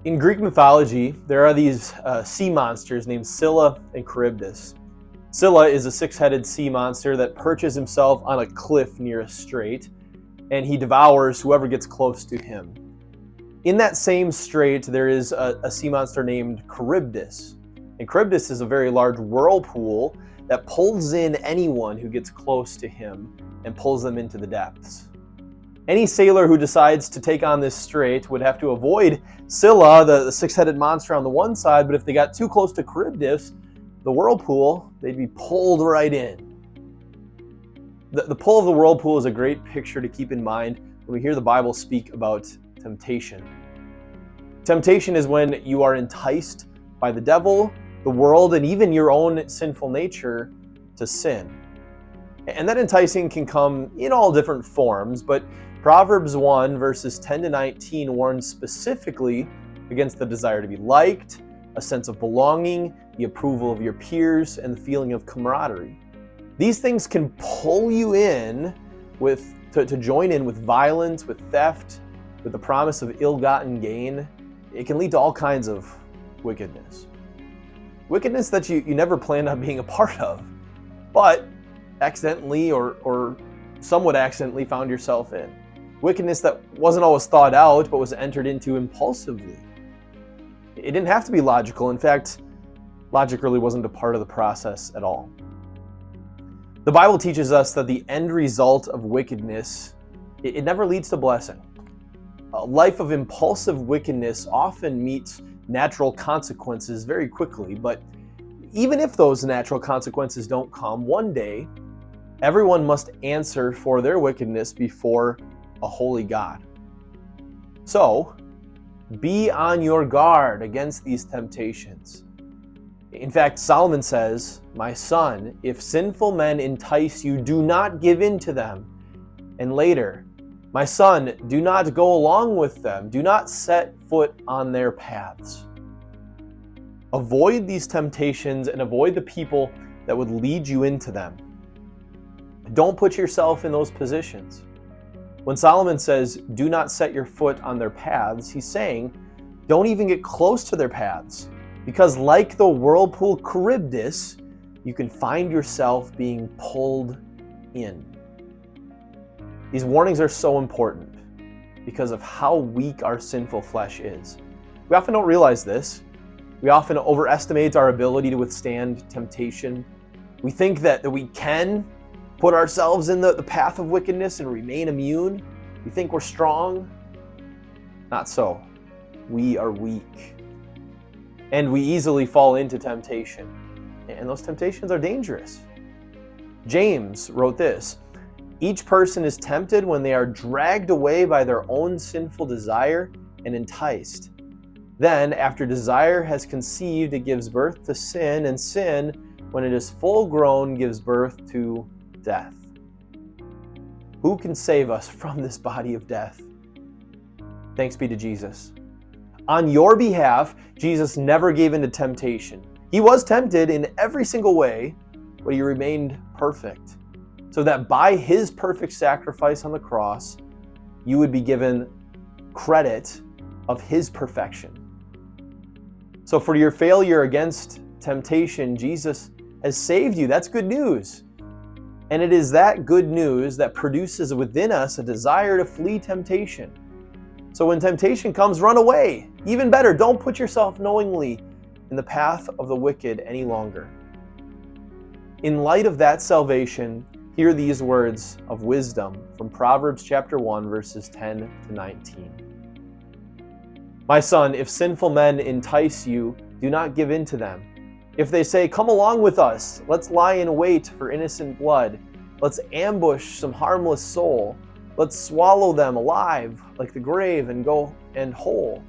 In Greek mythology, there are these sea monsters named Scylla and Charybdis. Scylla is a six-headed sea monster that perches himself on a cliff near a strait, and he devours whoever gets close to him. In that same strait, there is a sea monster named Charybdis. And Charybdis is a very large whirlpool that pulls in anyone who gets close to him and pulls them into the depths. Any sailor who decides to take on this strait would have to avoid Scylla, the six-headed monster, on the one side, but if they got too close to Charybdis, the whirlpool, they'd be pulled right in. The pull of the whirlpool is a great picture to keep in mind when we hear the Bible speak about temptation. Temptation is when you are enticed by the devil, the world, and even your own sinful nature to sin. And that enticing can come in all different forms, but Proverbs 1 verses 10 to 19 warns specifically against the desire to be liked, a sense of belonging, the approval of your peers, and the feeling of camaraderie. These things can pull you in to join in with violence, with theft, with the promise of ill-gotten gain. It can lead to all kinds of wickedness. Wickedness that you never planned on being a part of, but accidentally or somewhat accidentally found yourself in. Wickedness that wasn't always thought out, but was entered into impulsively. It didn't have to be logical. In fact, logic really wasn't a part of the process at all. The Bible teaches us that the end result of wickedness, it never leads to blessing. A life of impulsive wickedness often meets natural consequences very quickly, but even if those natural consequences don't come, one day, everyone must answer for their wickedness before a holy God. So, be on your guard against these temptations. In fact, Solomon says, "My son, if sinful men entice you, do not give in to them." And later, "My son, do not go along with them. Do not set foot on their paths." Avoid these temptations and avoid the people that would lead you into them. Don't put yourself in those positions. When Solomon says, "Do not set your foot on their paths," he's saying, don't even get close to their paths. Because like the whirlpool Charybdis, you can find yourself being pulled in. These warnings are so important because of how weak our sinful flesh is. We often don't realize this. We often overestimate our ability to withstand temptation. We think that we can put ourselves in the path of wickedness and remain immune. We think we're strong. Not so. We are weak. And we easily fall into temptation. And those temptations are dangerous. James wrote this, "Each person is tempted when they are dragged away by their own sinful desire and enticed. Then, after desire has conceived, it gives birth to sin, and sin, when it is full grown, gives birth to death." Who can save us from this body of death? Thanks be to Jesus. On your behalf, Jesus never gave in to temptation. He was tempted in every single way, but he remained perfect, so that by his perfect sacrifice on the cross, you would be given credit of his perfection. So for your failure against temptation, Jesus has saved you. That's good news. And it is that good news that produces within us a desire to flee temptation. So when temptation comes, run away. Even better, don't put yourself knowingly in the path of the wicked any longer. In light of that salvation, hear these words of wisdom from Proverbs chapter 1, verses 10 to 19. "My son, if sinful men entice you, do not give in to them. If they say, 'Come along with us, let's lie in wait for innocent blood. Let's ambush some harmless soul. Let's swallow them alive like the grave and go and whole,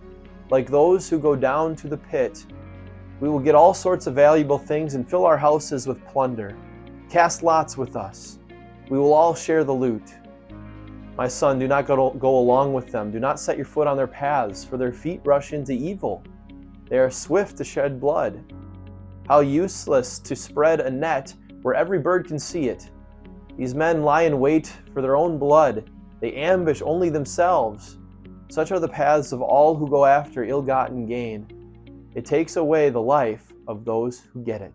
like those who go down to the pit. We will get all sorts of valuable things and fill our houses with plunder. Cast lots with us. We will all share the loot. My son, do not go along with them. Do not set your foot on their paths, for their feet rush into evil. They are swift to shed blood. How useless to spread a net where every bird can see it. These men lie in wait for their own blood. They ambush only themselves. Such are the paths of all who go after ill-gotten gain. It takes away the life of those who get it.